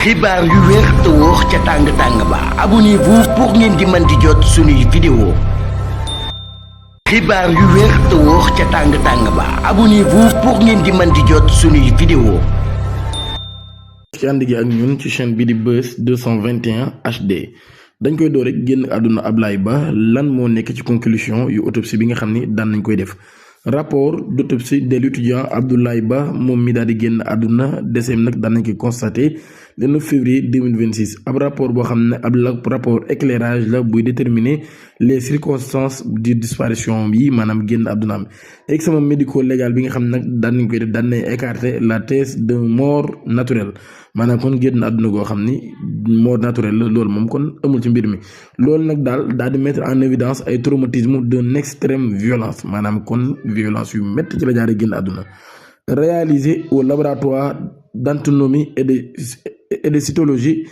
xibaar yu wér te wóor ca tàng-tàng ba abonnez-vous pour ngeen di mën di jot suñuy vidéo xibaar yu wér te wóor ca tàng-tàng ba abonnez-vous pour ngeen di mën di jot suñuy vidéo ci ànd gi ak ñun ci chaîne bi di Buzz 221 HD dañ koy door rek génn àdduna Ablaye Ba lan moo nekk ci conclusion yu autopsie bi nga xam ni daan nañ koy def rapport d'autopsie de l'étudiant Abdoulaye Ba moom mi daal di génn àdduna décès nag daan nañ koy constaté le 9 février 2026 ab rapport boo xam ne ab rapport éclairage la buy déterminer les circonstances de disparition bi maanaam génn àddunaam examen médico-légal bi nga xam ne nag daan nañ koy def daan nañ écarter la thèse de mort naturelle maanaam kon génn àdduna goo xam ni mort naturelle la loolu moom kon amul ci mbir mi loolu nag daal di mettre en évidence ay traumatisme d'une extrême violence maanaam kon violence yu métti ci la jaaree génn àdduna réalisé au laboratoire d'anatomie et de cytologie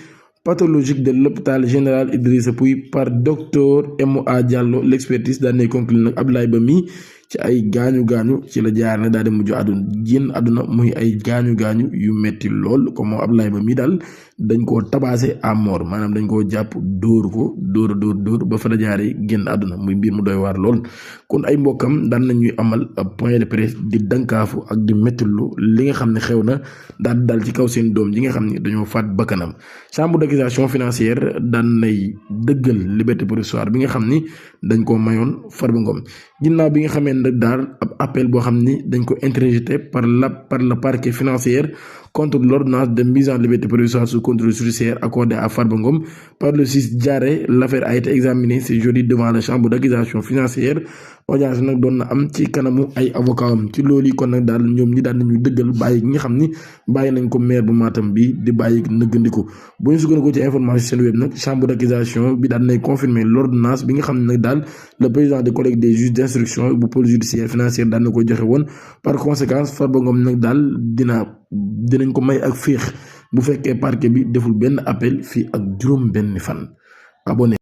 pathologique de l'hôpital général Idrissa Pouye par docteur M.A. Diallo l'expertise daan nay conclure nag Abdoulaye Ba mi ci ay gaañu ci la jaar ne daal di mujj àdduna génn àdduna muy ay gaañu yu metti lool comme moom Abdoulaye Ba mi daal dañ koo tabassé à mort maanaam dañ koo jàpp dóor ba fa la jaaree génn àdduna muy mbir mu doy waar lool kon ay mbokkam daan nañuy amal point de presse di dankaafu ak di mettilu li nga xam ne xew na daal dal ci kaw seen doom ji nga xam ne dañoo faat bakkanam chambre d'accusation financière daan nay dëggal liberté provisoire bi nga xam ni dañ koo mayoon Farba Ngom ginnaaw bi nga xamee nag daal ab appel boo xam ni dañ ko interjeté par le parquet financier contre l'ordonnance de mise en liberté provisoire sous contrôle judiciaire accordée à Farba Ngom par le juge Diarra. L'affaire a été examinée ce jeudi devant la chambre d'accusation financière audience nag doon na am ci kanamu ay avocat am ci loolu yi kon nag daal ñoom ñi daan nañu dëggal bàyyi gi nga xam ni bàyyi nañ ko maire bu Matam bi di bàyyi nëggandiku bu ñu sukkandiku ci information seen web nag chambre d'accusation bi daan nay confirmer l'ordonnance bi nga xam ne nag daal le président du collège des juges d'instruction bu pôle judiciaire financier daan na ko joxe woon par conséquence Farba Ngom nag daal dinañ ko may ak féex bu fekkee parquet bi deful benn appel fii ak juróom benn fan abonné